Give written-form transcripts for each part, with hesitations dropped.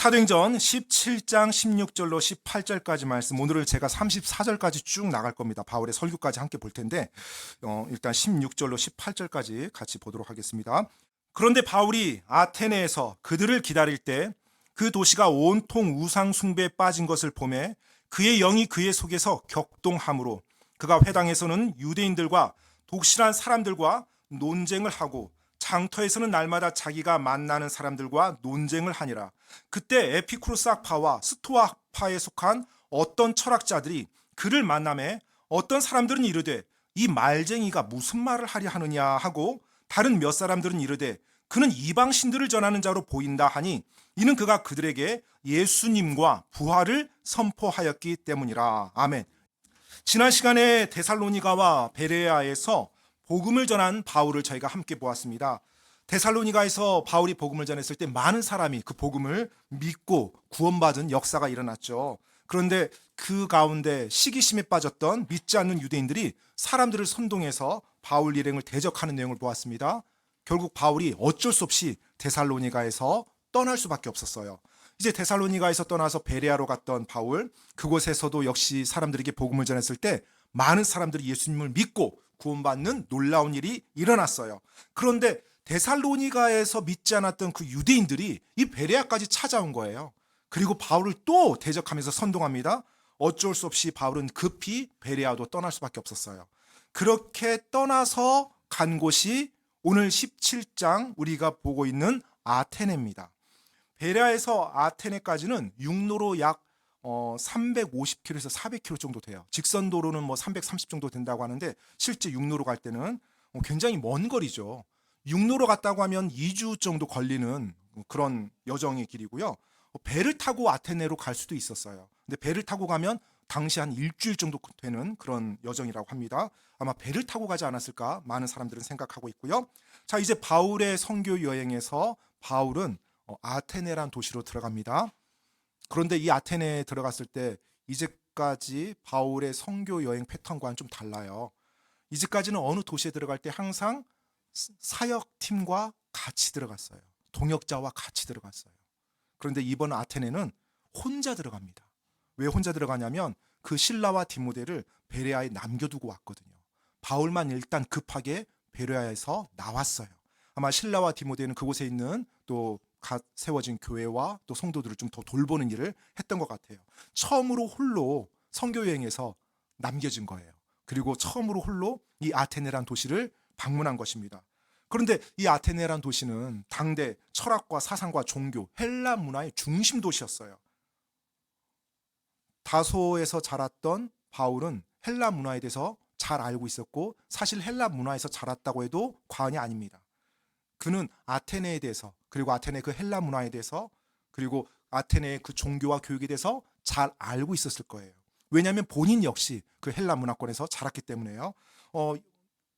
사도행전 17장 16절로 18절까지 말씀, 오늘은 제가 34절까지 쭉 나갈 겁니다. 바울의 설교까지 함께 볼 텐데 일단 16절로 18절까지 같이 보도록 하겠습니다. 그런데 바울이 아테네에서 그들을 기다릴 때 그 도시가 온통 우상 숭배에 빠진 것을 보매 그의 영이 그의 속에서 격동함으로 그가 회당에서는 유대인들과 독실한 사람들과 논쟁을 하고 장터에서는 날마다 자기가 만나는 사람들과 논쟁을 하니라. 그때 에피쿠로스 학파와 스토아 학파에 속한 어떤 철학자들이 그를 만나매 어떤 사람들은 이르되 이 말쟁이가 무슨 말을 하려 하느냐 하고, 다른 몇 사람들은 이르되 그는 이방신들을 전하는 자로 보인다 하니 이는 그가 그들에게 예수님과 부활을 선포하였기 때문이라. 아멘. 지난 시간에 데살로니가와 베레아에서 복음을 전한 바울을 저희가 함께 보았습니다. 데살로니가에서 바울이 복음을 전했을 때 많은 사람이 그 복음을 믿고 구원받은 역사가 일어났죠. 그런데 그 가운데 시기심에 빠졌던 믿지 않는 유대인들이 사람들을 선동해서 바울 일행을 대적하는 내용을 보았습니다. 결국 바울이 어쩔 수 없이 데살로니가에서 떠날 수밖에 없었어요. 이제 데살로니가에서 떠나서 베레아로 갔던 바울, 그곳에서도 역시 사람들에게 복음을 전했을 때 많은 사람들이 예수님을 믿고 구원받는 놀라운 일이 일어났어요. 그런데 데살로니가에서 믿지 않았던 그 유대인들이 이 베레아까지 찾아온 거예요. 그리고 바울을 또 대적하면서 선동합니다. 어쩔 수 없이 바울은 급히 베레아도 떠날 수밖에 없었어요. 그렇게 떠나서 간 곳이 오늘 17장 우리가 보고 있는 아테네입니다. 베레아에서 아테네까지는 육로로 약 350km에서 400km 정도 돼요. 직선도로는 330 정도 된다고 하는데 실제 육로로 갈 때는 굉장히 먼 거리죠. 육로로 갔다고 하면 2주 정도 걸리는 그런 여정의 길이고요. 배를 타고 아테네로 갈 수도 있었어요. 근데 배를 타고 가면 당시 한 일주일 정도 되는 그런 여정이라고 합니다. 아마 배를 타고 가지 않았을까 많은 사람들은 생각하고 있고요. 자, 이제 바울의 선교 여행에서 바울은 아테네란 도시로 들어갑니다. 그런데 이 아테네에 들어갔을 때 이제까지 바울의 선교 여행 패턴과는 좀 달라요. 이제까지는 어느 도시에 들어갈 때 항상 사역팀과 같이 들어갔어요. 동역자와 같이 들어갔어요. 그런데 이번 아테네는 혼자 들어갑니다. 왜 혼자 들어가냐면 그 실라와 디모데를 베레아에 남겨두고 왔거든요. 바울만 일단 급하게 베레아에서 나왔어요. 아마 실라와 디모데는 그곳에 있는 또 갓 세워진 교회와 또 성도들을 좀 더 돌보는 일을 했던 것 같아요. 처음으로 홀로 선교 여행에서 남겨진 거예요. 그리고 처음으로 홀로 이 아테네란 도시를 방문한 것입니다. 그런데 이 아테네란 도시는 당대 철학과 사상과 종교, 헬라 문화의 중심 도시였어요. 다소에서 자랐던 바울은 헬라 문화에 대해서 잘 알고 있었고, 사실 헬라 문화에서 자랐다고 해도 과언이 아닙니다. 그는 아테네에 대해서, 그리고 아테네 그 헬라 문화에 대해서, 그리고 아테네의 그 종교와 교육에 대해서 잘 알고 있었을 거예요. 왜냐하면 본인 역시 그 헬라 문화권에서 자랐기 때문에요.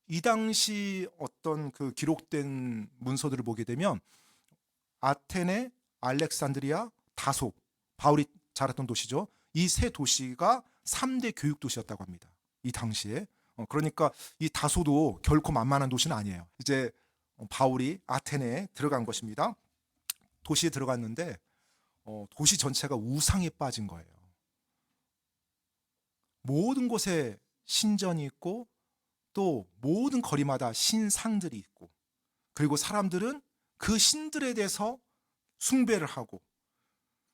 이 당시 어떤 그 기록된 문서들을 보게 되면 아테네, 알렉산드리아, 다소, 바울이 자랐던 도시죠. 이 세 도시가 3대 교육 도시였다고 합니다. 이 당시에. 그러니까 이 다소도 결코 만만한 도시는 아니에요. 이제 바울이 아테네에 들어간 것입니다. 도시에 들어갔는데 도시 전체가 우상에 빠진 거예요. 모든 곳에 신전이 있고 또 모든 거리마다 신상들이 있고, 그리고 사람들은 그 신들에 대해서 숭배를 하고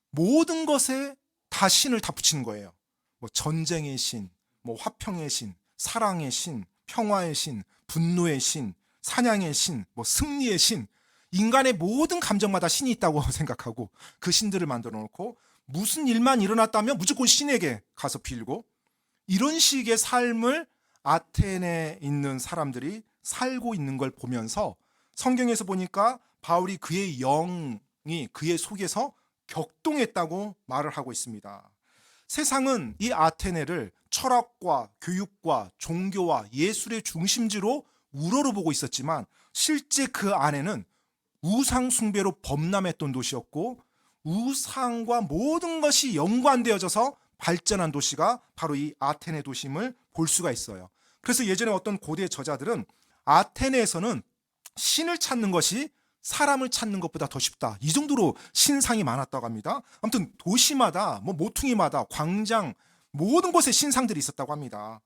모든 것에 다 신을 다 붙이는 거예요. 전쟁의 신, 화평의 신, 사랑의 신, 평화의 신, 분노의 신, 사냥의 신, 승리의 신, 인간의 모든 감정마다 신이 있다고 생각하고 그 신들을 만들어 놓고 무슨 일만 일어났다면 무조건 신에게 가서 빌고, 이런 식의 삶을 아테네에 있는 사람들이 살고 있는 걸 보면서 성경에서 보니까 바울이 그의 영이 그의 속에서 격동했다고 말을 하고 있습니다. 세상은 이 아테네를 철학과 교육과 종교와 예술의 중심지로 우러러보고 있었지만 실제 그 안에는 우상 숭배로 범람했던 도시였고, 우상과 모든 것이 연관되어져서 발전한 도시가 바로 이 아테네 도심을 볼 수가 있어요. 그래서 예전에 어떤 고대 저자들은 아테네에서는 신을 찾는 것이 사람을 찾는 것보다 더 쉽다. 이 정도로 신상이 많았다고 합니다. 아무튼 도시마다 모퉁이마다 광장 모든 곳에 신상들이 있었다고 합니다.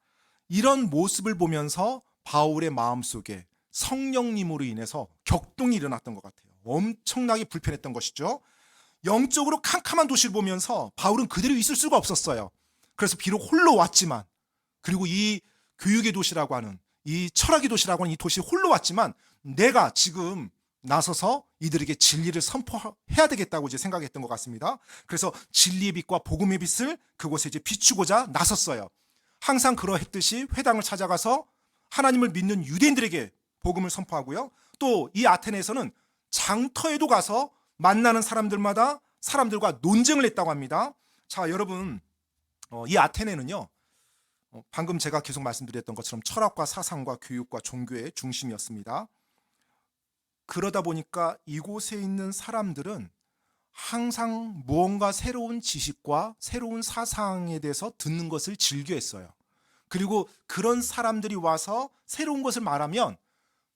이런 모습을 보면서 바울의 마음속에 성령님으로 인해서 격동이 일어났던 것 같아요. 엄청나게 불편했던 것이죠. 영적으로 캄캄한 도시를 보면서 바울은 그대로 있을 수가 없었어요. 그래서 비록 홀로 왔지만, 그리고 이 교육의 도시라고 하는, 이 철학의 도시라고 하는 이 도시에 홀로 왔지만 내가 지금 나서서 이들에게 진리를 선포해야 되겠다고 이제 생각했던 것 같습니다. 그래서 진리의 빛과 복음의 빛을 그곳에 이제 비추고자 나섰어요. 항상 그러했듯이 회당을 찾아가서 하나님을 믿는 유대인들에게 복음을 선포하고요. 또 이 아테네에서는 장터에도 가서 만나는 사람들마다 사람들과 논쟁을 했다고 합니다. 자, 여러분, 이 아테네는요, 방금 제가 계속 말씀드렸던 것처럼 철학과 사상과 교육과 종교의 중심이었습니다. 그러다 보니까 이곳에 있는 사람들은 항상 무언가 새로운 지식과 새로운 사상에 대해서 듣는 것을 즐겨했어요. 그리고 그런 사람들이 와서 새로운 것을 말하면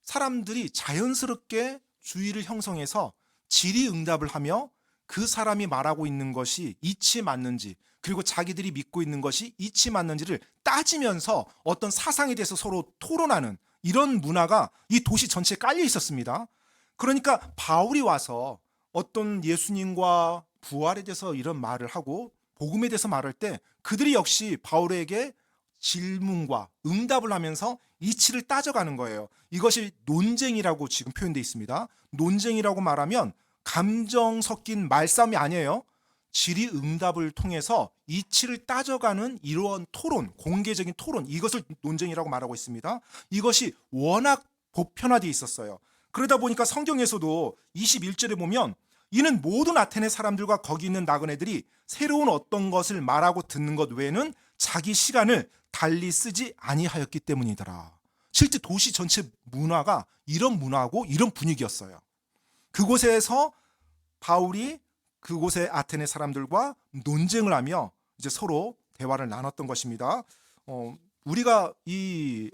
사람들이 자연스럽게 주의를 형성해서 질의응답을 하며 그 사람이 말하고 있는 것이 이치 맞는지, 그리고 자기들이 믿고 있는 것이 이치 맞는지를 따지면서 어떤 사상에 대해서 서로 토론하는 이런 문화가 이 도시 전체에 깔려 있었습니다. 그러니까 바울이 와서 어떤 예수님과 부활에 대해서 이런 말을 하고 복음에 대해서 말할 때 그들이 역시 바울에게 질문과 응답을 하면서 이치를 따져가는 거예요. 이것이 논쟁이라고 지금 표현되어 있습니다. 논쟁이라고 말하면 감정 섞인 말싸움이 아니에요. 질의응답을 통해서 이치를 따져가는 이러한 토론, 공개적인 토론, 이것을 논쟁이라고 말하고 있습니다. 이것이 워낙 보편화되어 있었어요. 그러다 보니까 성경에서도 21절에 보면 이는 모든 아테네 사람들과 거기 있는 나그네들이 새로운 어떤 것을 말하고 듣는 것 외에는 자기 시간을 달리 쓰지 아니하였기 때문이더라. 실제 도시 전체 문화가 이런 문화고 이런 분위기였어요. 그곳에서 바울이 그곳의 아테네 사람들과 논쟁을 하며 이제 서로 대화를 나눴던 것입니다. 우리가 이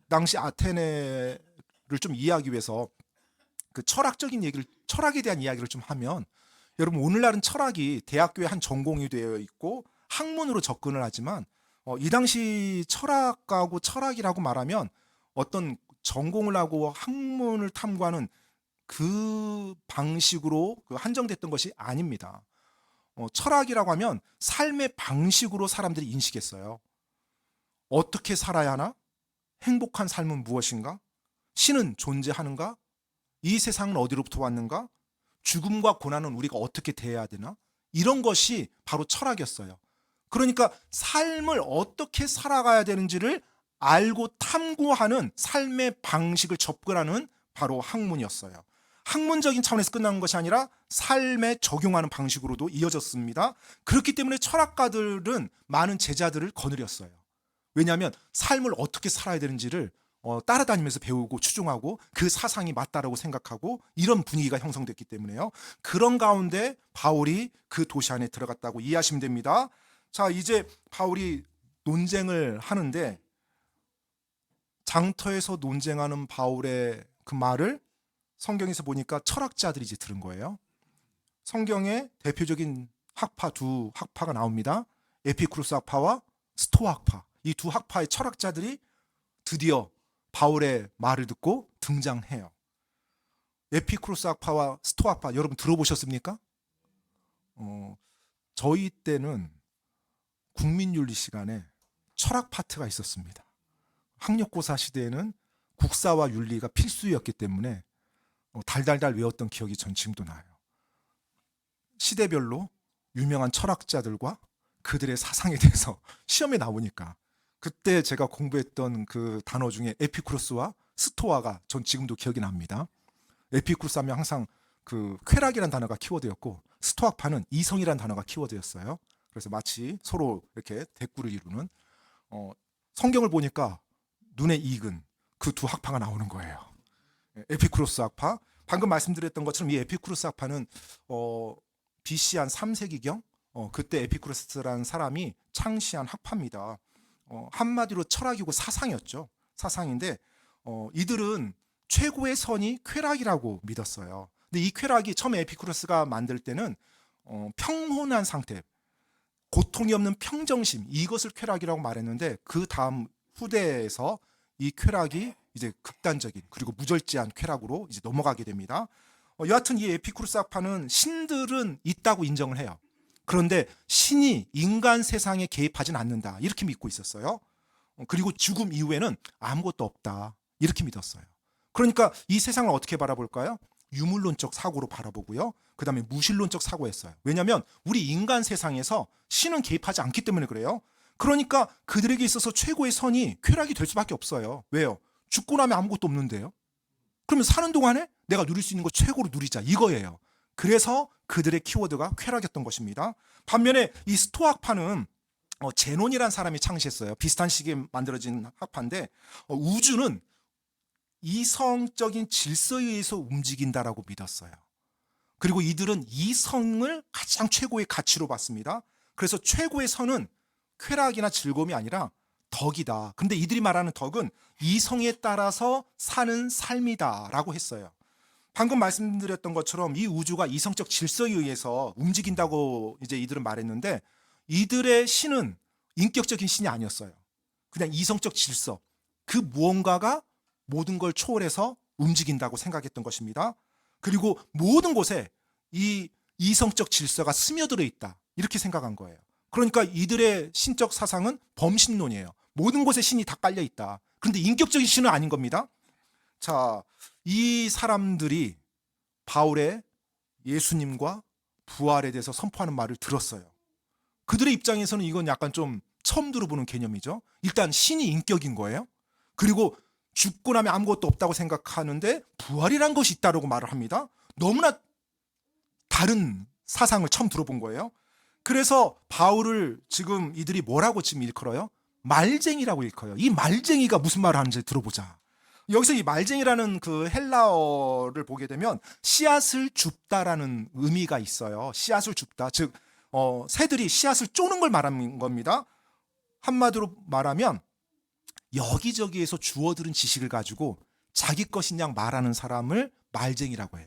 당시 아테네를 좀 이해하기 위해서 그 철학적인 얘기를, 철학에 대한 이야기를 좀 하면, 여러분 오늘날은 철학이 대학교의 한 전공이 되어 있고 학문으로 접근을 하지만 이 당시 철학가고 철학이라고 말하면 어떤 전공을 하고 학문을 탐구하는 그 방식으로 한정됐던 것이 아닙니다. 철학이라고 하면 삶의 방식으로 사람들이 인식했어요. 어떻게 살아야 하나? 행복한 삶은 무엇인가? 신은 존재하는가? 이 세상은 어디로부터 왔는가? 죽음과 고난은 우리가 어떻게 대해야 되나? 이런 것이 바로 철학이었어요. 그러니까 삶을 어떻게 살아가야 되는지를 알고 탐구하는 삶의 방식을 접근하는 바로 학문이었어요. 학문적인 차원에서 끝나는 것이 아니라 삶에 적용하는 방식으로도 이어졌습니다. 그렇기 때문에 철학가들은 많은 제자들을 거느렸어요. 왜냐하면 삶을 어떻게 살아야 되는지를 따라다니면서 배우고 추종하고 그 사상이 맞다라고 생각하고 이런 분위기가 형성됐기 때문에요. 그런 가운데 바울이 그 도시 안에 들어갔다고 이해하시면 됩니다. 자, 이제 바울이 논쟁을 하는데 장터에서 논쟁하는 바울의 그 말을 성경에서 보니까 철학자들이 이제 들은 거예요. 성경에 대표적인 학파 두 학파가 나옵니다. 에피쿠로스 학파와 스토아 학파. 이 두 학파의 철학자들이 드디어 바울의 말을 듣고 등장해요. 에피쿠로스 학파와 스토아 학파 여러분 들어보셨습니까? 저희 때는 국민윤리 시간에 철학 파트가 있었습니다. 학력고사 시대에는 국사와 윤리가 필수였기 때문에 달달달 외웠던 기억이 전 지금도 나요. 시대별로 유명한 철학자들과 그들의 사상에 대해서 시험에 나오니까 그때 제가 공부했던 그 단어 중에 에피쿠로스와 스토아가 전 지금도 기억이 납니다. 에피쿠로스 하면 항상 그 쾌락이라는 단어가 키워드였고 스토아파는 이성이라는 단어가 키워드였어요. 그래서 마치 서로 이렇게 대꾸를 이루는 성경을 보니까 눈에 익은 그 두 학파가 나오는 거예요. 에피쿠로스 학파, 방금 말씀드렸던 것처럼 이 에피쿠로스 학파는 BC 한 3세기경 그때 에피쿠로스라는 사람이 창시한 학파입니다. 한마디로 철학이고 사상이었죠. 사상인데 이들은 최고의 선이 쾌락이라고 믿었어요. 근데 이 쾌락이 처음에 에피쿠로스가 만들 때는 평온한 상태, 고통이 없는 평정심, 이것을 쾌락이라고 말했는데 그 다음 후대에서 이 쾌락이 이제 극단적인 그리고 무절제한 쾌락으로 이제 넘어가게 됩니다. 여하튼 이 에피쿠로스 학파는 신들은 있다고 인정을 해요. 그런데 신이 인간 세상에 개입하진 않는다 이렇게 믿고 있었어요. 그리고 죽음 이후에는 아무것도 없다 이렇게 믿었어요. 그러니까 이 세상을 어떻게 바라볼까요? 유물론적 사고로 바라보고요. 그 다음에 무신론적 사고였어요. 왜냐하면 우리 인간 세상에서 신은 개입하지 않기 때문에 그래요. 그러니까 그들에게 있어서 최고의 선이 쾌락이 될 수밖에 없어요. 왜요? 죽고 나면 아무것도 없는데요. 그러면 사는 동안에 내가 누릴 수 있는 거 최고로 누리자 이거예요. 그래서 그들의 키워드가 쾌락이었던 것입니다. 반면에 이 스토아파는 제논이라는 사람이 창시했어요. 비슷한 시기에 만들어진 학파인데 우주는 이성적인 질서에 의해서 움직인다라고 믿었어요. 그리고 이들은 이성을 가장 최고의 가치로 봤습니다. 그래서 최고의 선은 쾌락이나 즐거움이 아니라 덕이다. 근데 이들이 말하는 덕은 이성에 따라서 사는 삶이다라고 했어요. 방금 말씀드렸던 것처럼 이 우주가 이성적 질서에 의해서 움직인다고 이제 이들은 말했는데 이들의 신은 인격적인 신이 아니었어요. 그냥 이성적 질서, 그 무언가가 모든 걸 초월해서 움직인다고 생각했던 것입니다. 그리고 모든 곳에 이 이성적 질서가 스며들어 있다 이렇게 생각한 거예요. 그러니까 이들의 신적 사상은 범신론이에요. 모든 곳에 신이 다 깔려 있다. 그런데 인격적인 신은 아닌 겁니다. 자, 이 사람들이 바울의 예수님과 부활에 대해서 선포하는 말을 들었어요. 그들의 입장에서는 이건 약간 좀 처음 들어보는 개념이죠. 일단 신이 인격인 거예요. 그리고 죽고 나면 아무것도 없다고 생각하는데 부활이란 것이 있다고 말을 합니다. 너무나 다른 사상을 처음 들어본 거예요. 그래서 바울을 지금 이들이 뭐라고 지금 일컬어요? 말쟁이라고 일컬어요. 이 말쟁이가 무슨 말을 하는지 들어보자. 여기서 이 말쟁이라는 그 헬라어를 보게 되면 씨앗을 줍다라는 의미가 있어요. 씨앗을 줍다. 즉 새들이 씨앗을 쪼는 걸 말하는 겁니다. 한마디로 말하면 여기저기에서 주워들은 지식을 가지고 자기 것인 양 말하는 사람을 말쟁이라고 해요.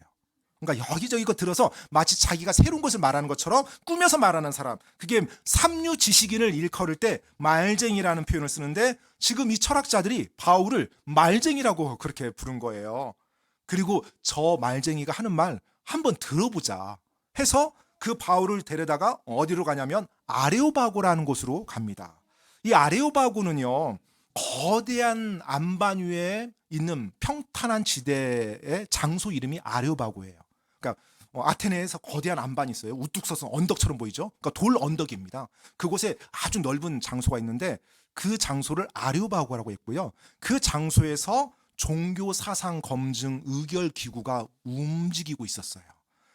그러니까 여기저기 거 들어서 마치 자기가 새로운 것을 말하는 것처럼 꾸며서 말하는 사람. 그게 삼류 지식인을 일컬을 때 말쟁이라는 표현을 쓰는데 지금 이 철학자들이 바울을 말쟁이라고 그렇게 부른 거예요. 그리고 저 말쟁이가 하는 말 한번 들어보자 해서 그 바울을 데려다가 어디로 가냐면 아레오바고라는 곳으로 갑니다. 이 아레오바고는요, 거대한 안반 위에 있는 평탄한 지대의 장소 이름이 아레오바고예요. 그러니까 아테네에서 거대한 안반이 있어요. 우뚝 서서 언덕처럼 보이죠. 그러니까 돌 언덕입니다. 그곳에 아주 넓은 장소가 있는데 그 장소를 아레오바고라고 했고요. 그 장소에서 종교 사상 검증 의결 기구가 움직이고 있었어요.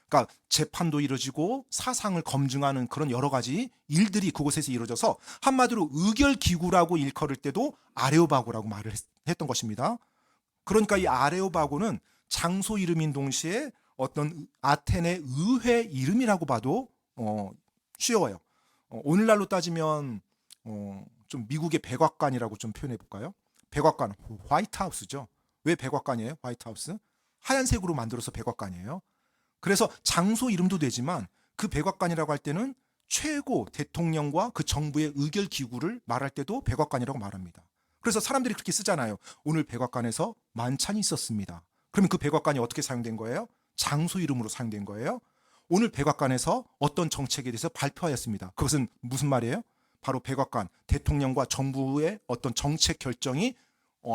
그러니까 재판도 이루어지고 사상을 검증하는 그런 여러 가지 일들이 그곳에서 이루어져서 한마디로 의결 기구라고 일컬을 때도 아레오바고라고 말을 했던 것입니다. 그러니까 이 아레오바고는 장소 이름인 동시에 어떤 아테네 의회 이름이라고 봐도 쉬워요. 오늘날로 따지면 좀 미국의 백악관이라고 좀 표현해 볼까요? 백악관, 화이트하우스죠. 왜 백악관이에요? 화이트하우스? 하얀색으로 만들어서 백악관이에요. 그래서 장소 이름도 되지만 그 백악관이라고 할 때는 최고 대통령과 그 정부의 의결 기구를 말할 때도 백악관이라고 말합니다. 그래서 사람들이 그렇게 쓰잖아요. 오늘 백악관에서 만찬이 있었습니다. 그러면 그 백악관이 어떻게 사용된 거예요? 장소 이름으로 사용된 거예요. 오늘 백악관에서 어떤 정책에 대해서 발표하였습니다. 그것은 무슨 말이에요? 바로 백악관, 대통령과 정부의 어떤 정책 결정이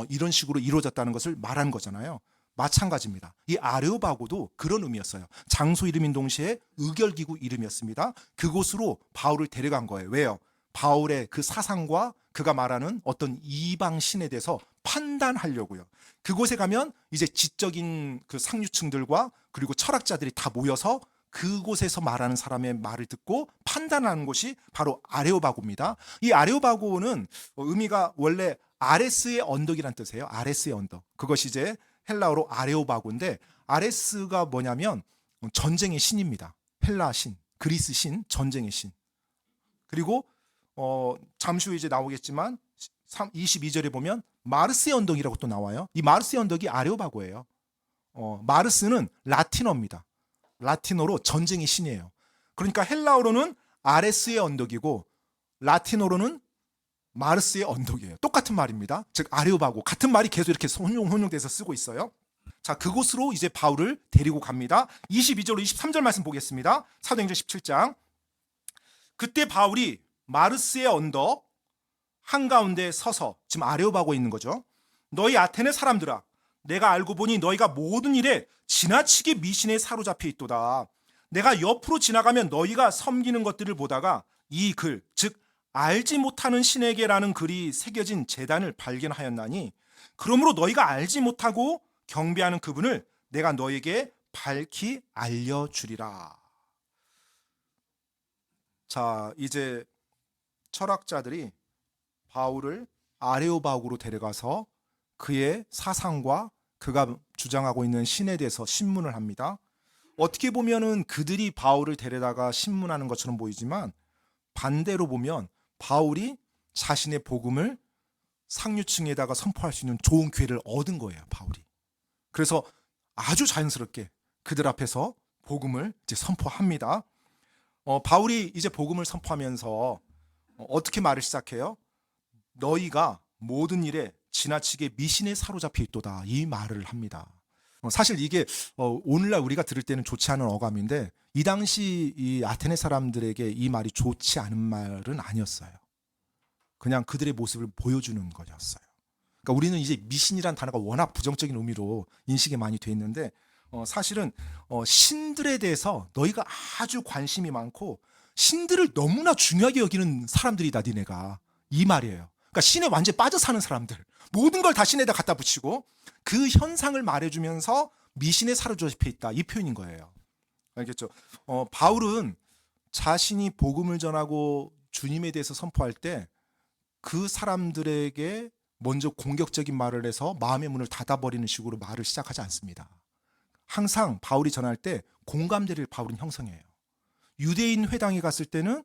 이런 식으로 이루어졌다는 것을 말하는 거잖아요. 마찬가지입니다. 이 아레오바고도 그런 의미였어요. 장소 이름인 동시에 의결기구 이름이었습니다. 그곳으로 바울을 데려간 거예요. 왜요? 바울의 그 사상과 그가 말하는 어떤 이방 신에 대해서 판단하려고요. 그곳에 가면 이제 지적인 그 상류층들과 그리고 철학자들이 다 모여서 그곳에서 말하는 사람의 말을 듣고 판단하는 곳이 바로 아레오바고입니다. 이 아레오바고는 의미가 원래 아레스의 언덕이란 뜻이에요. 아레스의 언덕. 그것이 이제 헬라어로 아레오바고인데 아레스가 뭐냐면 전쟁의 신입니다. 헬라 신, 그리스 신, 전쟁의 신. 그리고 잠시 후에 이제 나오겠지만 22절에 보면 마르스의 언덕이라고 또 나와요. 이 마르스의 언덕이 아레오바고예요. 마르스는 라틴어입니다. 라틴어로 전쟁의 신이에요. 그러니까 헬라어로는 아레스의 언덕이고 라틴어로는 마르스의 언덕이에요. 똑같은 말입니다. 즉 아레오바고 같은 말이 계속 이렇게 혼용돼서 쓰고 있어요. 자, 그곳으로 이제 바울을 데리고 갑니다. 22절로 23절 말씀 보겠습니다. 사도행전 17장. 그때 바울이 마르스의 언덕 한가운데 서서, 지금 아레오바고에 있는 거죠. 너희 아테네 사람들아, 내가 알고 보니 너희가 모든 일에 지나치게 미신에 사로잡혀 있도다. 내가 옆으로 지나가면 너희가 섬기는 것들을 보다가 이 글, 즉 알지 못하는 신에게라는 글이 새겨진 제단을 발견하였나니, 그러므로 너희가 알지 못하고 경배하는 그분을 내가 너에게 밝히 알려주리라. 자, 이제 철학자들이 바울을 아레오바고로 데려가서 그의 사상과 그가 주장하고 있는 신에 대해서 신문을 합니다. 어떻게 보면은 그들이 바울을 데려다가 신문하는 것처럼 보이지만, 반대로 보면 바울이 자신의 복음을 상류층에다가 선포할 수 있는 좋은 기회를 얻은 거예요, 바울이. 그래서 아주 자연스럽게 그들 앞에서 복음을 이제 선포합니다. 바울이 이제 복음을 선포하면서 어떻게 말을 시작해요? 너희가 모든 일에 지나치게 미신에 사로잡혀 있도다, 이 말을 합니다. 사실 이게 오늘날 우리가 들을 때는 좋지 않은 어감인데, 이 당시 이 아테네 사람들에게 이 말이 좋지 않은 말은 아니었어요. 그냥 그들의 모습을 보여주는 거였어요. 그러니까 우리는 이제 미신이란 단어가 워낙 부정적인 의미로 인식이 많이 돼 있는데, 사실은 신들에 대해서 너희가 아주 관심이 많고 신들을 너무나 중요하게 여기는 사람들이다, 니네가, 이 말이에요. 그러니까 신에 완전히 빠져 사는 사람들, 모든 걸 다 신에다 갖다 붙이고 그 현상을 말해주면서 미신에 사로잡혀 있다, 이 표현인 거예요. 알겠죠? 바울은 자신이 복음을 전하고 주님에 대해서 선포할 때 그 사람들에게 먼저 공격적인 말을 해서 마음의 문을 닫아버리는 식으로 말을 시작하지 않습니다. 항상 바울이 전할 때 공감대를 바울은 형성해요. 유대인 회당에 갔을 때는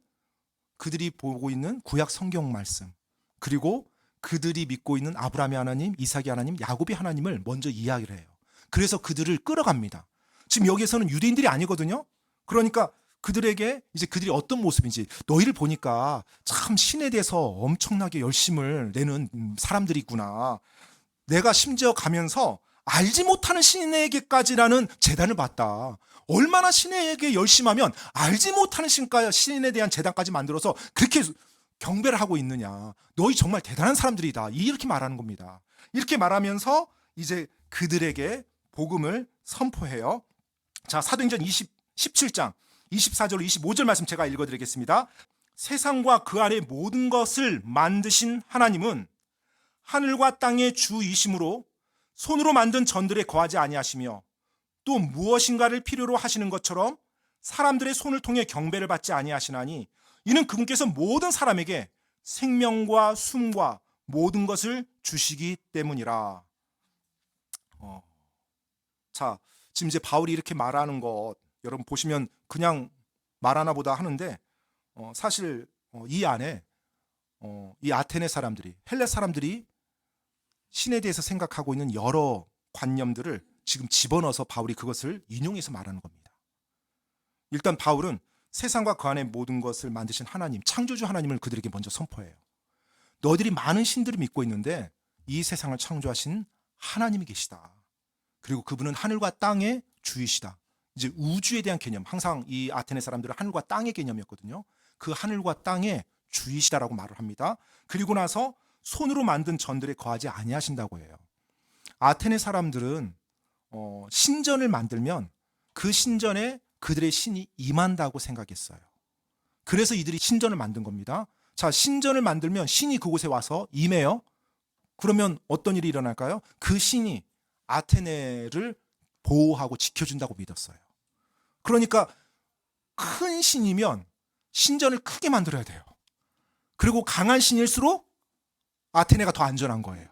그들이 보고 있는 구약 성경 말씀, 그리고 그들이 믿고 있는 아브라함의 하나님, 이삭의 하나님, 야곱의 하나님을 먼저 이야기를 해요. 그래서 그들을 끌어갑니다. 지금 여기에서는 유대인들이 아니거든요. 그러니까 그들에게 이제 그들이 어떤 모습인지, 너희를 보니까 참 신에 대해서 엄청나게 열심을 내는 사람들이 있구나. 내가 심지어 가면서 알지 못하는 신에게까지라는 제단을 봤다. 얼마나 신에게 열심하면 알지 못하는 신에 대한 제단까지 만들어서 그렇게 경배를 하고 있느냐. 너희 정말 대단한 사람들이다, 이렇게 말하는 겁니다. 이렇게 말하면서 이제 그들에게 복음을 선포해요. 자, 사도행전 17장 24절 25절 말씀 제가 읽어드리겠습니다. 세상과 그 안에 모든 것을 만드신 하나님은 하늘과 땅의 주이심으로 손으로 만든 전들에 거하지 아니하시며, 또 무엇인가를 필요로 하시는 것처럼 사람들의 손을 통해 경배를 받지 아니하시나니, 이는 그분께서 모든 사람에게 생명과 숨과 모든 것을 주시기 때문이라. 자, 지금 이제 바울이 이렇게 말하는 것, 여러분 보시면 그냥 말하나 보다 하는데, 사실 이 안에 이 아테네 사람들이, 헬레 사람들이 신에 대해서 생각하고 있는 여러 관념들을 지금 집어넣어서 바울이 그것을 인용해서 말하는 겁니다. 일단 바울은 세상과 그 안에 모든 것을 만드신 하나님, 창조주 하나님을 그들에게 먼저 선포해요. 너희들이 많은 신들을 믿고 있는데 이 세상을 창조하신 하나님이 계시다. 그리고 그분은 하늘과 땅의 주이시다. 이제 우주에 대한 개념, 항상 이 아테네 사람들은 하늘과 땅의 개념이었거든요. 그 하늘과 땅의 주이시다라고 말을 합니다. 그리고 나서 손으로 만든 전들에 거하지 아니하신다고 해요. 아테네 사람들은 신전을 만들면 그 신전에 그들의 신이 임한다고 생각했어요. 그래서 이들이 신전을 만든 겁니다. 자, 신전을 만들면 신이 그곳에 와서 임해요. 그러면 어떤 일이 일어날까요? 그 신이 아테네를 보호하고 지켜준다고 믿었어요. 그러니까 큰 신이면 신전을 크게 만들어야 돼요. 그리고 강한 신일수록 아테네가 더 안전한 거예요.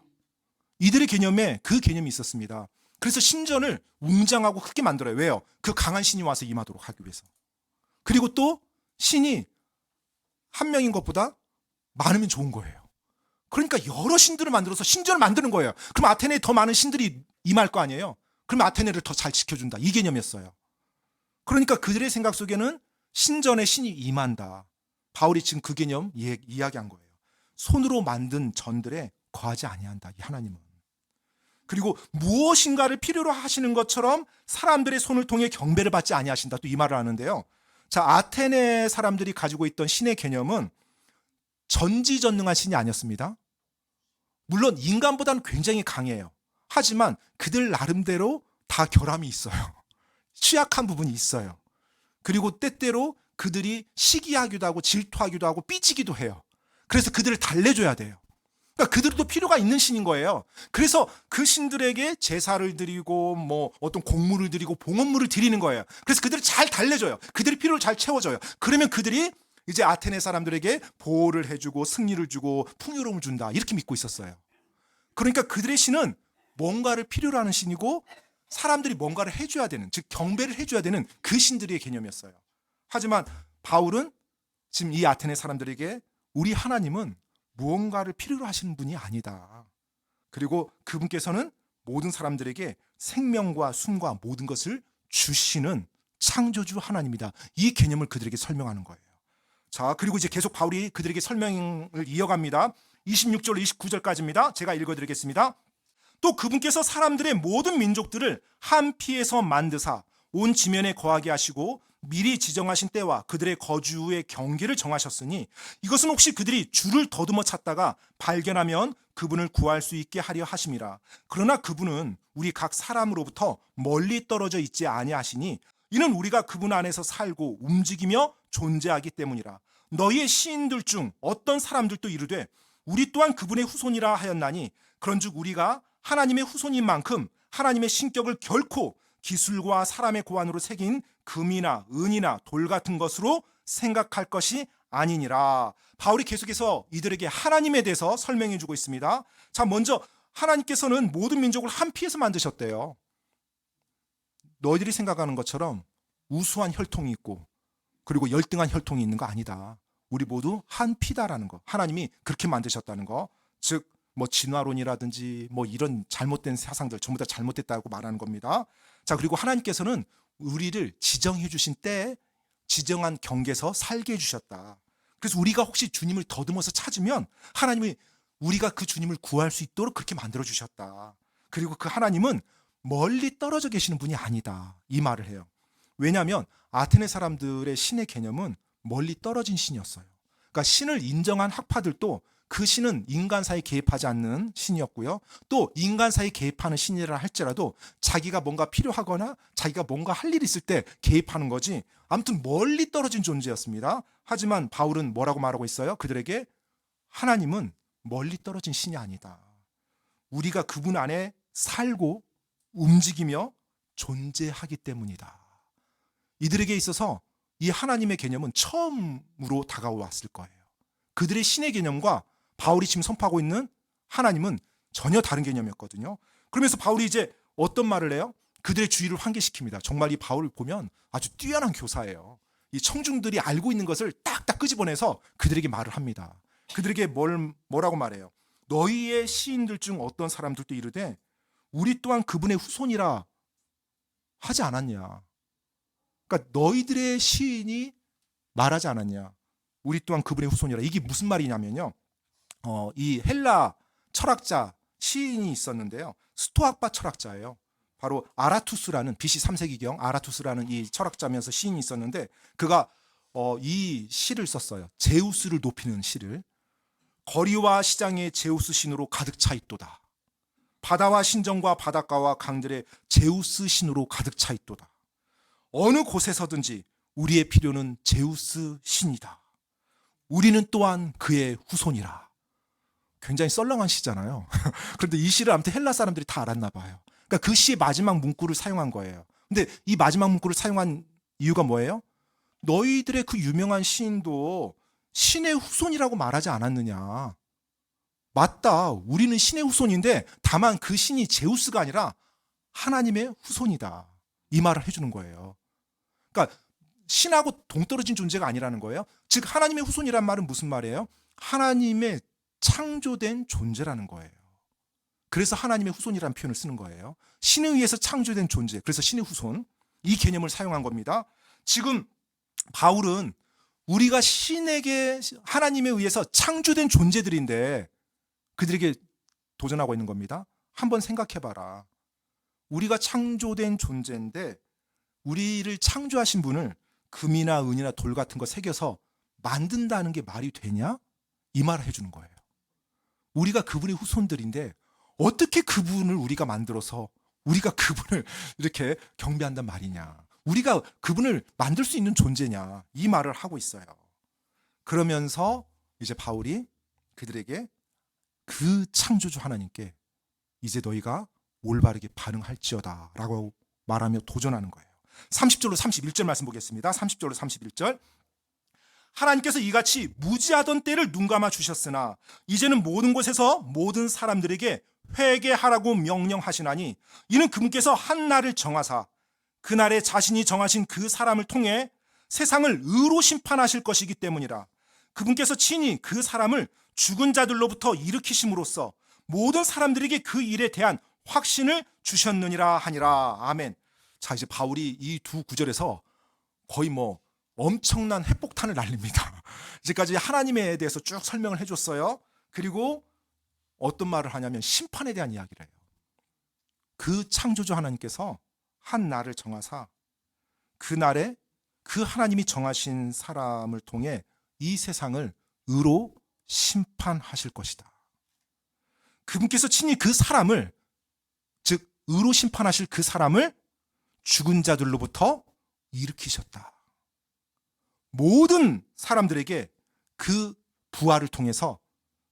이들의 개념에 그 개념이 있었습니다. 그래서 신전을 웅장하고 크게 만들어요. 왜요? 그 강한 신이 와서 임하도록 하기 위해서. 그리고 또 신이 한 명인 것보다 많으면 좋은 거예요. 그러니까 여러 신들을 만들어서 신전을 만드는 거예요. 그럼 아테네에 더 많은 신들이 임할 거 아니에요. 그러면 아테네를 더 잘 지켜준다. 이 개념이었어요. 그러니까 그들의 생각 속에는 신전에 신이 임한다. 바울이 지금 그 개념 이야기한 거예요. 손으로 만든 전들에 거하지 아니한다. 이 하나님은. 그리고 무엇인가를 필요로 하시는 것처럼 사람들의 손을 통해 경배를 받지 아니하신다. 또 이 말을 하는데요. 자, 아테네 사람들이 가지고 있던 신의 개념은 전지전능한 신이 아니었습니다. 물론 인간보다는 굉장히 강해요. 하지만 그들 나름대로 다 결함이 있어요. 취약한 부분이 있어요. 그리고 때때로 그들이 시기하기도 하고 질투하기도 하고 삐지기도 해요. 그래서 그들을 달래줘야 돼요. 그러니까 그들도 필요가 있는 신인 거예요. 그래서 그 신들에게 제사를 드리고 뭐 어떤 곡물을 드리고 봉헌물을 드리는 거예요. 그래서 그들을 잘 달래줘요. 그들의 필요를 잘 채워줘요. 그러면 그들이 이제 아테네 사람들에게 보호를 해주고 승리를 주고 풍요로움을 준다. 이렇게 믿고 있었어요. 그러니까 그들의 신은 뭔가를 필요로 하는 신이고 사람들이 뭔가를 해줘야 되는, 즉 경배를 해줘야 되는 그 신들의 개념이었어요. 하지만 바울은 지금 이 아테네 사람들에게 우리 하나님은 무언가를 필요로 하시는 분이 아니다. 그리고 그분께서는 모든 사람들에게 생명과 숨과 모든 것을 주시는 창조주 하나님이다. 이 개념을 그들에게 설명하는 거예요. 자, 그리고 이제 계속 바울이 그들에게 설명을 이어갑니다. 26절 29절까지입니다. 제가 읽어드리겠습니다. 또 그분께서 사람들의 모든 민족들을 한 피에서 만드사 온 지면에 거하게 하시고 미리 지정하신 때와 그들의 거주의 경계를 정하셨으니 이것은 혹시 그들이 주를 더듬어 찾다가 발견하면 그분을 구할 수 있게 하려 하심이라. 그러나 그분은 우리 각 사람으로부터 멀리 떨어져 있지 아니하시니 이는 우리가 그분 안에서 살고 움직이며 존재하기 때문이라. 너희의 시인들 중 어떤 사람들도 이르되 우리 또한 그분의 후손이라 하였나니 그런즉 우리가 하나님의 후손인 만큼 하나님의 신격을 결코 기술과 사람의 고안으로 새긴 금이나 은이나 돌 같은 것으로 생각할 것이 아니니라. 바울이 계속해서 이들에게 하나님에 대해서 설명해 주고 있습니다. 자, 먼저 하나님께서는 모든 민족을 한 피에서 만드셨대요. 너희들이 생각하는 것처럼 우수한 혈통이 있고 그리고 열등한 혈통이 있는 거 아니다. 우리 모두 한 피다라는 거. 하나님이 그렇게 만드셨다는 거. 즉 뭐 진화론이라든지 뭐 이런 잘못된 사상들 전부 다 잘못됐다고 말하는 겁니다. 자, 그리고 하나님께서는 우리를 지정해 주신 때에 지정한 경계에서 살게 해주셨다. 그래서 우리가 혹시 주님을 더듬어서 찾으면 하나님이 우리가 그 주님을 구할 수 있도록 그렇게 만들어 주셨다. 그리고 그 하나님은 멀리 떨어져 계시는 분이 아니다. 이 말을 해요. 왜냐하면 아테네 사람들의 신의 개념은 멀리 떨어진 신이었어요. 그러니까 신을 인정한 학파들도 그 신은 인간 사이에 개입하지 않는 신이었고요. 또 인간 사이에 개입하는 신이라 할지라도 자기가 뭔가 필요하거나 자기가 뭔가 할 일이 있을 때 개입하는 거지 아무튼 멀리 떨어진 존재였습니다. 하지만 바울은 뭐라고 말하고 있어요? 그들에게 하나님은 멀리 떨어진 신이 아니다. 우리가 그분 안에 살고 움직이며 존재하기 때문이다. 이들에게 있어서 이 하나님의 개념은 처음으로 다가왔을 거예요. 그들의 신의 개념과 바울이 지금 선포하고 있는 하나님은 전혀 다른 개념이었거든요. 그러면서 바울이 이제 어떤 말을 해요? 그들의 주의를 환기시킵니다. 정말 이 바울을 보면 아주 뛰어난 교사예요. 이 청중들이 알고 있는 것을 딱딱 끄집어내서 그들에게 말을 합니다. 그들에게 뭐라고 말해요? 너희의 시인들 중 어떤 사람들도 이르되 우리 또한 그분의 후손이라 하지 않았냐. 그러니까 너희들의 시인이 말하지 않았냐. 우리 또한 그분의 후손이라. 이게 무슨 말이냐면요. 이 헬라 철학자 시인이 있었는데요. 스토아파 철학자예요. 바로 아라투스라는 BC 3세기경 아라투스라는 이 철학자면서 시인이 있었는데 그가 이 시를 썼어요. 제우스를 높이는 시를. 거리와 시장의 제우스 신으로 가득 차 있도다. 바다와 신정과 바닷가와 강들의 제우스 신으로 가득 차 있도다. 어느 곳에서든지 우리의 필요는 제우스 신이다. 우리는 또한 그의 후손이라. 굉장히 썰렁한 시잖아요. 그런데 이 시를 아무튼 헬라 사람들이 다 알았나 봐요. 그러니까 그 시의 마지막 문구를 사용한 거예요. 근데 이 마지막 문구를 사용한 이유가 뭐예요? 너희들의 그 유명한 시인도 신의 후손이라고 말하지 않았느냐. 맞다. 우리는 신의 후손인데 다만 그 신이 제우스가 아니라 하나님의 후손이다. 이 말을 해주는 거예요. 그러니까 신하고 동떨어진 존재가 아니라는 거예요. 즉 하나님의 후손이란 말은 무슨 말이에요? 하나님의 창조된 존재라는 거예요. 그래서 하나님의 후손이라는 표현을 쓰는 거예요. 신에 의해서 창조된 존재, 그래서 신의 후손, 이 개념을 사용한 겁니다. 지금 바울은 우리가 신에게 하나님에 의해서 창조된 존재들인데 그들에게 도전하고 있는 겁니다. 한번 생각해봐라. 우리가 창조된 존재인데 우리를 창조하신 분을 금이나 은이나 돌 같은 거 새겨서 만든다는 게 말이 되냐? 이 말을 해주는 거예요. 우리가 그분의 후손들인데 어떻게 그분을 우리가 만들어서 우리가 그분을 이렇게 경배한단 말이냐? 우리가 그분을 만들 수 있는 존재냐? 이 말을 하고 있어요. 그러면서 이제 바울이 그들에게 그 창조주 하나님께 이제 너희가 올바르게 반응할지어다 라고 말하며 도전하는 거예요. 30절로 31절 말씀 보겠습니다. 30절로 31절. 하나님께서 이같이 무지하던 때를 눈감아 주셨으나 이제는 모든 곳에서 모든 사람들에게 회개하라고 명령하시나니 이는 그분께서 한 날을 정하사 그날에 자신이 정하신 그 사람을 통해 세상을 의로 심판하실 것이기 때문이라. 그분께서 친히 그 사람을 죽은 자들로부터 일으키심으로써 모든 사람들에게 그 일에 대한 확신을 주셨느니라 하니라. 아멘. 자, 이제 바울이 이 두 구절에서 거의 엄청난 핵폭탄을 날립니다. 이제까지 하나님에 대해서 쭉 설명을 해줬어요. 그리고 어떤 말을 하냐면 심판에 대한 이야기를 해요. 그 창조주 하나님께서 한 날을 정하사 그날에 그 하나님이 정하신 사람을 통해 이 세상을 의로 심판하실 것이다. 그분께서 친히 그 사람을, 즉 의로 심판하실 그 사람을 죽은 자들로부터 일으키셨다. 모든 사람들에게 그 부활을 통해서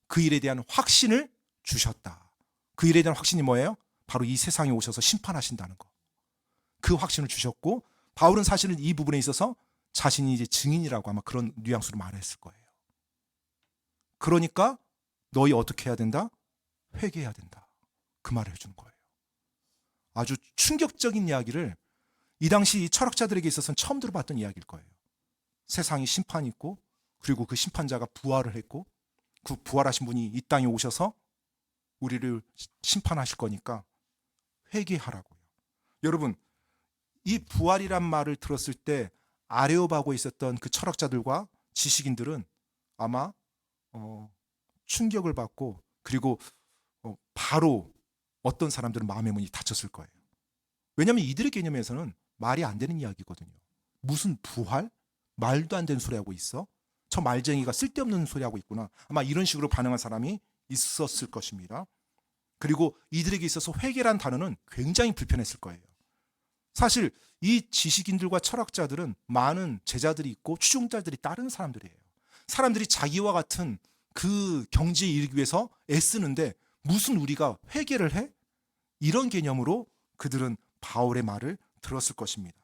그 일에 대한 확신을 주셨다. 그 일에 대한 확신이 뭐예요? 바로 이 세상에 오셔서 심판하신다는 거. 그 확신을 주셨고, 바울은 사실은 이 부분에 있어서 자신이 이제 증인이라고 아마 그런 뉘앙스로 말했을 거예요. 그러니까 너희 어떻게 해야 된다? 회개해야 된다. 그 말을 해주는 거예요. 아주 충격적인 이야기를 이 당시 철학자들에게 있어서는 처음 들어봤던 이야기일 거예요. 세상이 심판이 있고, 그리고 그 심판자가 부활을 했고, 그 부활하신 분이 이 땅에 오셔서 우리를 심판하실 거니까 회개하라고요. 여러분, 이 부활이란 말을 들었을 때 아레오바고에 있었던 그 철학자들과 지식인들은 아마 충격을 받고, 그리고 바로 어떤 사람들은 마음의 문이 닫혔을 거예요. 왜냐하면 이들의 개념에서는 말이 안 되는 이야기거든요. 무슨 부활? 말도 안 되는 소리 하고 있어? 저 말쟁이가 쓸데없는 소리 하고 있구나. 아마 이런 식으로 반응한 사람이 있었을 것입니다. 그리고 이들에게 있어서 회개란 단어는 굉장히 불편했을 거예요. 사실 이 지식인들과 철학자들은 많은 제자들이 있고 추종자들이 따르는 사람들이에요. 사람들이 자기와 같은 그 경지에 이르기 위해서 애쓰는데 무슨 우리가 회개를 해? 이런 개념으로 그들은 바울의 말을 들었을 것입니다.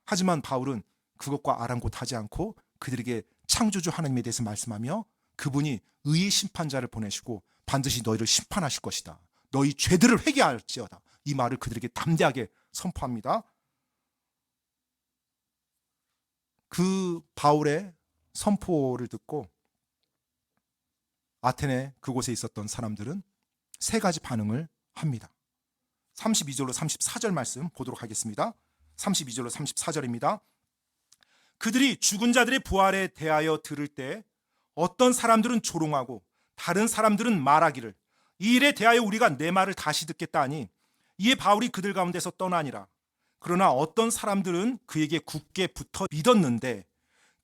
하지만 바울은 그것과 아랑곳하지 않고 그들에게 창조주 하나님에 대해서 말씀하며 그분이 의의 심판자를 보내시고 반드시 너희를 심판하실 것이다. 너희 죄들을 회개할지어다. 이 말을 그들에게 담대하게 선포합니다. 그 바울의 선포를 듣고 아테네 그곳에 있었던 사람들은 세 가지 반응을 합니다. 32절로 34절 말씀 보도록 하겠습니다. 32절로 34절입니다. 그들이 죽은 자들의 부활에 대하여 들을 때 어떤 사람들은 조롱하고 다른 사람들은 말하기를 이 일에 대하여 우리가 내 말을 다시 듣겠다 하니 이에 바울이 그들 가운데서 떠나니라. 그러나 어떤 사람들은 그에게 굳게 붙어 믿었는데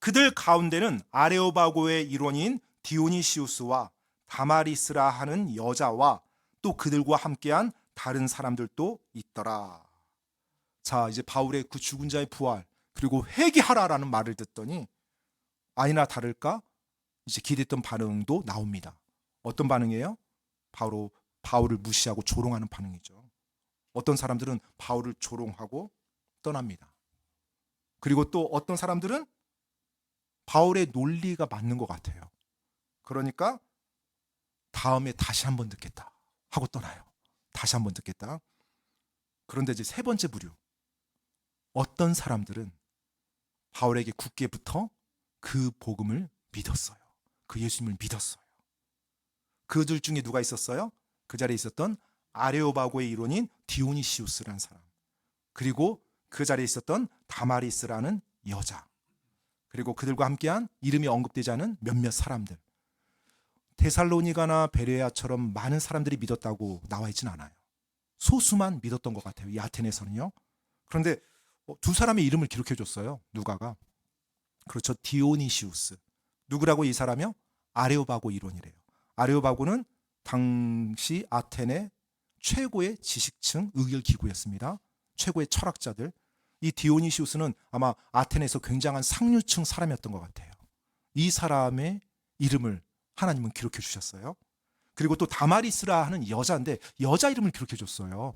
그들 가운데는 아레오바고의 일원인 디오니시우스와 다마리스라 하는 여자와 또 그들과 함께한 다른 사람들도 있더라. 자, 이제 바울의 그 죽은 자의 부활 그리고 회개하라라는 말을 듣더니 아니나 다를까 이제 기대했던 반응도 나옵니다. 어떤 반응이에요? 바로 바울을 무시하고 조롱하는 반응이죠. 어떤 사람들은 바울을 조롱하고 떠납니다. 그리고 또 어떤 사람들은 바울의 논리가 맞는 것 같아요. 그러니까 다음에 다시 한번 듣겠다 하고 떠나요. 다시 한번 듣겠다. 그런데 이제 세 번째 부류. 어떤 사람들은 바울에게 굳게 붙어 그 복음을 믿었어요. 그 예수님을 믿었어요. 그들 중에 누가 있었어요? 그 자리에 있었던 아레오바고의 일원인 디오니시우스라는 사람, 그리고 그 자리에 있었던 다마리스라는 여자, 그리고 그들과 함께한 이름이 언급되지 않은 몇몇 사람들. 데살로니가나 베레아처럼 많은 사람들이 믿었다고 나와 있지는 않아요. 소수만 믿었던 것 같아요, 이 아테네에서는요. 그런데 두 사람의 이름을 기록해 줬어요, 누가가. 그렇죠, 디오니시우스. 누구라고? 이 사람이요? 아레오바고 일원이래요. 아레오바고는 당시 아테네 최고의 지식층 의결기구였습니다. 최고의 철학자들. 이 디오니시우스는 아마 아테네에서 굉장한 상류층 사람이었던 것 같아요. 이 사람의 이름을 하나님은 기록해 주셨어요. 그리고 또 다마리스라 하는 여자인데 여자 이름을 기록해 줬어요.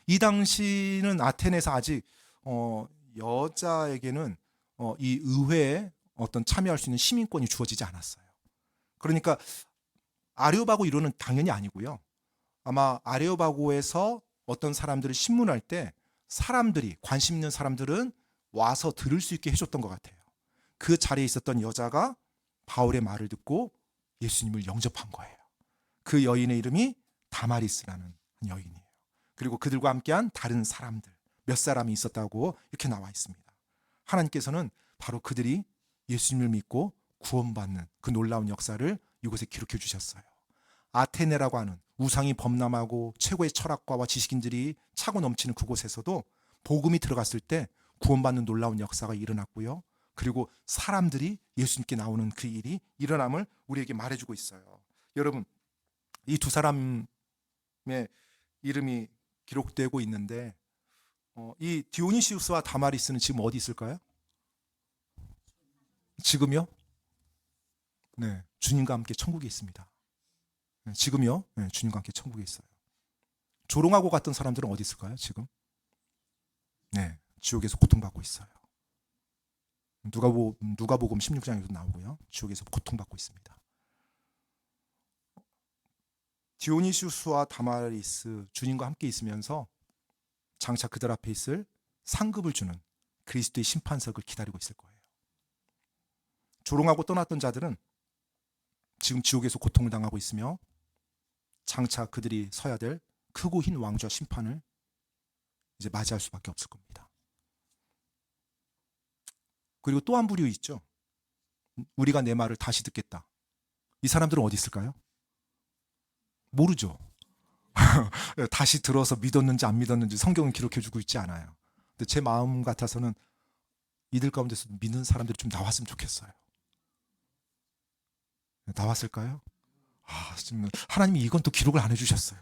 이 당시는 아테네에서 아직 여자에게는 이 의회에 어떤 참여할 수 있는 시민권이 주어지지 않았어요. 그러니까 아레오바고 이론은 당연히 아니고요. 아마 아레오바고에서 어떤 사람들을 신문할 때 사람들이, 관심 있는 사람들은 와서 들을 수 있게 해줬던 것 같아요. 그 자리에 있었던 여자가 바울의 말을 듣고 예수님을 영접한 거예요. 그 여인의 이름이 다마리스라는 여인이에요. 그리고 그들과 함께한 다른 사람들, 몇 사람이 있었다고 이렇게 나와 있습니다. 하나님께서는 바로 그들이 예수님을 믿고 구원받는 그 놀라운 역사를 이곳에 기록해 주셨어요. 아테네라고 하는 우상이 범람하고 최고의 철학가와 지식인들이 차고 넘치는 그곳에서도 복음이 들어갔을 때 구원받는 놀라운 역사가 일어났고요. 그리고 사람들이 예수님께 나오는 그 일이 일어남을 우리에게 말해주고 있어요. 여러분, 이 두 사람의 이름이 기록되고 있는데 이 디오니시우스와 다마리스는 지금 어디 있을까요? 지금요? 네, 주님과 함께 천국에 있습니다. 네, 지금요? 네, 주님과 함께 천국에 있어요. 조롱하고 갔던 사람들은 어디 있을까요? 지금? 네, 지옥에서 고통받고 있어요. 누가복음 16장에도 나오고요. 지옥에서 고통받고 있습니다. 디오니시우스와 다마리스, 주님과 함께 있으면서 장차 그들 앞에 있을 상급을 주는 그리스도의 심판석을 기다리고 있을 거예요. 조롱하고 떠났던 자들은 지금 지옥에서 고통을 당하고 있으며 장차 그들이 서야 될 크고 흰 왕좌 심판을 이제 맞이할 수밖에 없을 겁니다. 그리고 또 한 부류 있죠. 우리가 내 말을 다시 듣겠다. 이 사람들은 어디 있을까요? 모르죠. 다시 들어서 믿었는지 안 믿었는지 성경은 기록해주고 있지 않아요. 근데 제 마음 같아서는 이들 가운데서 믿는 사람들이 좀 나왔으면 좋겠어요. 나왔을까요? 지금 하나님이 이건 또 기록을 안 해주셨어요.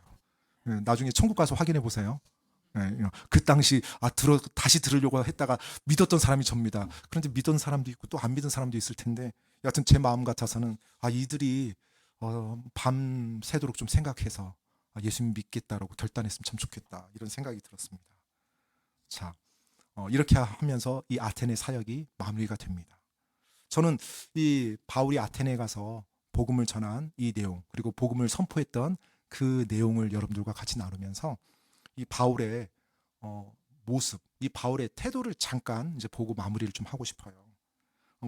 나중에 천국 가서 확인해 보세요. 그 당시 다시 들으려고 했다가 믿었던 사람이 접니다. 그런데 믿은 사람도 있고 또 안 믿은 사람도 있을 텐데, 여하튼 제 마음 같아서는 이들이 밤새도록 좀 생각해서 예수님 믿겠다라고 결단했으면 참 좋겠다, 이런 생각이 들었습니다. 자, 이렇게 하면서 이 아테네 사역이 마무리가 됩니다. 저는 이 바울이 아테네에 가서 복음을 전한 이 내용, 그리고 복음을 선포했던 그 내용을 여러분들과 같이 나누면서 이 바울의 모습, 이 바울의 태도를 잠깐 이제 보고 마무리를 좀 하고 싶어요.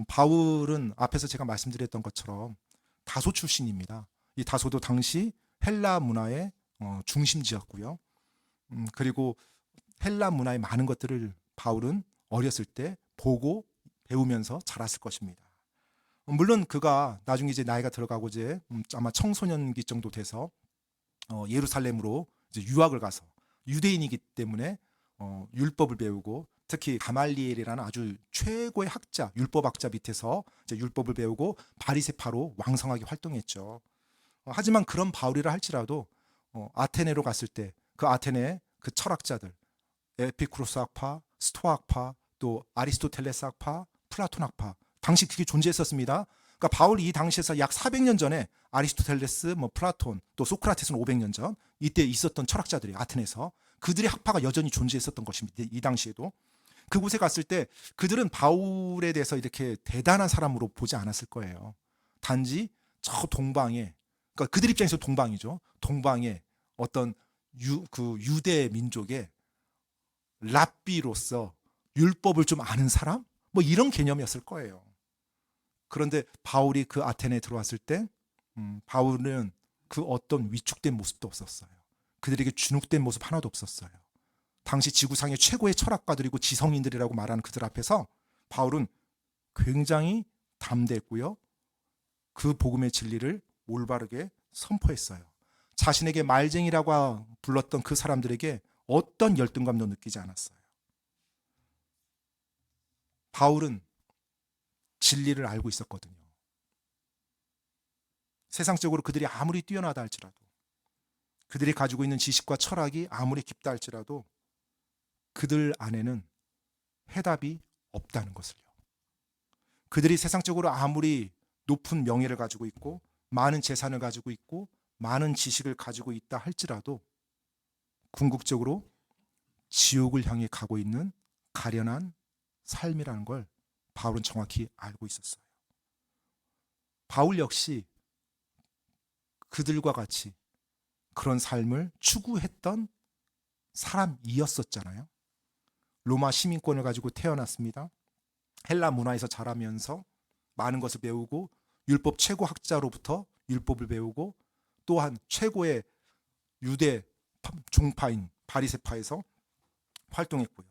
바울은 앞에서 제가 말씀드렸던 것처럼 다소 출신입니다. 이 다소도 당시 헬라 문화의 중심지였고요. 그리고 헬라 문화의 많은 것들을 바울은 어렸을 때 보고 배우면서 자랐을 것입니다. 물론 그가 나중에 이제 나이가 들어가고 이제 아마 청소년기 정도 돼서 예루살렘으로 이제 유학을 가서, 유대인이기 때문에 율법을 배우고, 특히 가말리엘이라는 아주 최고의 학자, 율법학자 밑에서 이제 율법을 배우고 바리새파로 왕성하게 활동했죠. 하지만 그런 바울이라 할지라도 아테네로 갔을 때 그 아테네의 그 철학자들, 에피쿠로스 학파, 스토아 학파, 또 아리스토텔레스 학파, 플라톤 학파, 당시 그게 존재했었습니다. 그러니까 바울이 이 당시에서 약 400년 전에 아리스토텔레스, 플라톤, 또 소크라테스는 500년 전 이때 있었던 철학자들이 아테네에서, 그들의 학파가 여전히 존재했었던 것입니다. 이 당시에도 그곳에 갔을 때 그들은 바울에 대해서 이렇게 대단한 사람으로 보지 않았을 거예요. 단지 저 동방에, 그러니까 그들 입장에서 동방이죠. 동방에 어떤 유대 민족의 랍비로서 율법을 좀 아는 사람? 이런 개념이었을 거예요. 그런데 바울이 그 아테네에 들어왔을 때 바울은 그 어떤 위축된 모습도 없었어요. 그들에게 주눅된 모습 하나도 없었어요. 당시 지구상의 최고의 철학가들이고 지성인들이라고 말하는 그들 앞에서 바울은 굉장히 담대했고요. 그 복음의 진리를 올바르게 선포했어요. 자신에게 말쟁이라고 불렀던 그 사람들에게 어떤 열등감도 느끼지 않았어요. 바울은 진리를 알고 있었거든요. 세상적으로 그들이 아무리 뛰어나다 할지라도, 그들이 가지고 있는 지식과 철학이 아무리 깊다 할지라도 그들 안에는 해답이 없다는 것을요. 그들이 세상적으로 아무리 높은 명예를 가지고 있고 많은 재산을 가지고 있고 많은 지식을 가지고 있다 할지라도 궁극적으로 지옥을 향해 가고 있는 가련한 삶이라는 걸 바울은 정확히 알고 있었어요. 바울 역시 그들과 같이 그런 삶을 추구했던 사람이었었잖아요. 로마 시민권을 가지고 태어났습니다. 헬라 문화에서 자라면서 많은 것을 배우고 율법 최고 학자로부터 율법을 배우고 또한 최고의 유대 종파인 바리새파에서 활동했고요.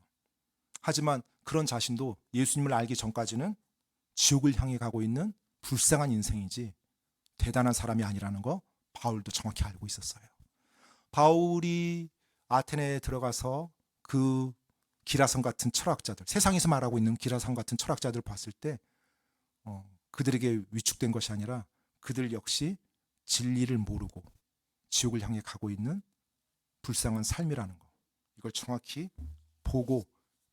하지만 그런 자신도 예수님을 알기 전까지는 지옥을 향해 가고 있는 불쌍한 인생이지 대단한 사람이 아니라는 거 바울도 정확히 알고 있었어요. 바울이 아테네에 들어가서 그 기라성 같은 철학자들, 세상에서 말하고 있는 기라성 같은 철학자들 봤을 때 그들에게 위축된 것이 아니라 그들 역시 진리를 모르고 지옥을 향해 가고 있는 불쌍한 삶이라는 거, 이걸 정확히 보고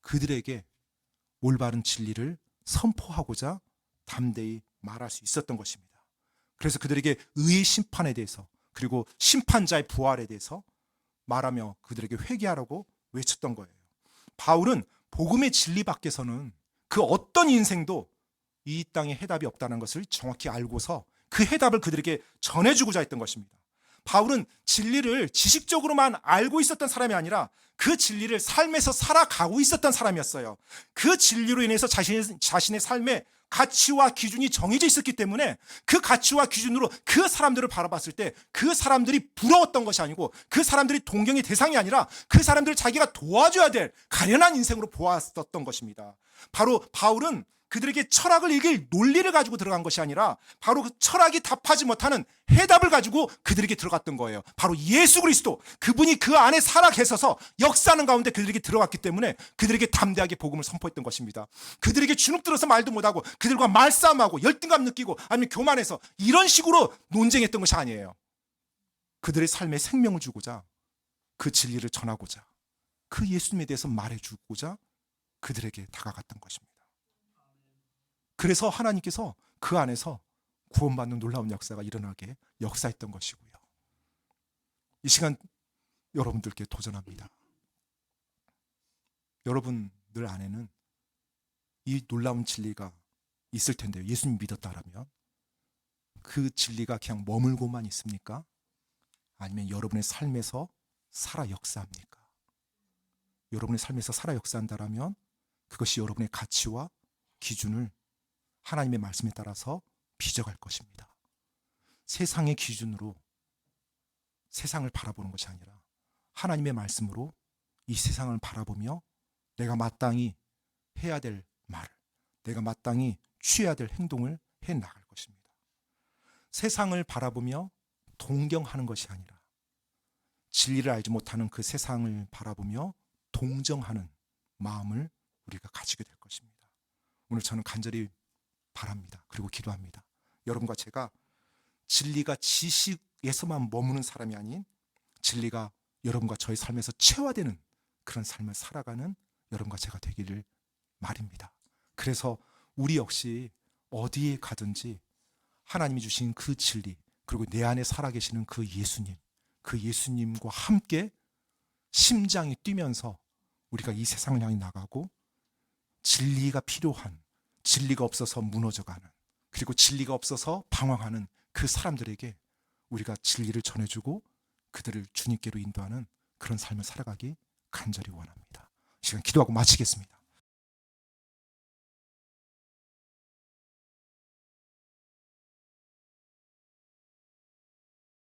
그들에게 올바른 진리를 선포하고자 담대히 말할 수 있었던 것입니다. 그래서 그들에게 의의 심판에 대해서 그리고 심판자의 부활에 대해서 말하며 그들에게 회개하라고 외쳤던 거예요. 바울은 복음의 진리 밖에서는 그 어떤 인생도 이 땅에 해답이 없다는 것을 정확히 알고서 그 해답을 그들에게 전해주고자 했던 것입니다. 바울은 진리를 지식적으로만 알고 있었던 사람이 아니라 그 진리를 삶에서 살아가고 있었던 사람이었어요. 그 진리로 인해서 자신의 삶에 가치와 기준이 정해져 있었기 때문에 그 가치와 기준으로 그 사람들을 바라봤을 때 그 사람들이 부러웠던 것이 아니고 그 사람들이 동경의 대상이 아니라 그 사람들을 자기가 도와줘야 될 가련한 인생으로 보았었던 것입니다. 바로 바울은 그들에게 철학을 이길 논리를 가지고 들어간 것이 아니라 바로 그 철학이 답하지 못하는 해답을 가지고 그들에게 들어갔던 거예요. 바로 예수 그리스도, 그분이 그 안에 살아 계셔서 역사하는 가운데 그들에게 들어갔기 때문에 그들에게 담대하게 복음을 선포했던 것입니다. 그들에게 주눅들어서 말도 못하고 그들과 말싸움하고 열등감 느끼고 아니면 교만해서 이런 식으로 논쟁했던 것이 아니에요. 그들의 삶에 생명을 주고자, 그 진리를 전하고자, 그 예수님에 대해서 말해주고자 그들에게 다가갔던 것입니다. 그래서 하나님께서 그 안에서 구원받는 놀라운 역사가 일어나게 역사했던 것이고요. 이 시간 여러분들께 도전합니다. 여러분들 안에는 이 놀라운 진리가 있을 텐데요. 예수님 믿었다라면 그 진리가 그냥 머물고만 있습니까? 아니면 여러분의 삶에서 살아 역사합니까? 여러분의 삶에서 살아 역사한다라면 그것이 여러분의 가치와 기준을 하나님의 말씀에 따라서 빚어갈 것입니다. 세상의 기준으로 세상을 바라보는 것이 아니라 하나님의 말씀으로 이 세상을 바라보며 내가 마땅히 해야 될 말을, 내가 마땅히 취해야 될 행동을 해 나갈 것입니다. 세상을 바라보며 동경하는 것이 아니라 진리를 알지 못하는 그 세상을 바라보며 동정하는 마음을 우리가 가지게 될 것입니다. 오늘 저는 간절히 바랍니다. 그리고 기도합니다. 여러분과 제가 진리가 지식에서만 머무는 사람이 아닌 진리가 여러분과 저의 삶에서 체화되는 그런 삶을 살아가는 여러분과 제가 되기를 말입니다. 그래서 우리 역시 어디에 가든지 하나님이 주신 그 진리, 그리고 내 안에 살아계시는 그 예수님, 그 예수님과 함께 심장이 뛰면서 우리가 이 세상을 향해 나가고 진리가 필요한, 진리가 없어서 무너져가는, 그리고 진리가 없어서 방황하는 그 사람들에게 우리가 진리를 전해주고 그들을 주님께로 인도하는 그런 삶을 살아가기 간절히 원합니다. 이 시간 기도하고 마치겠습니다.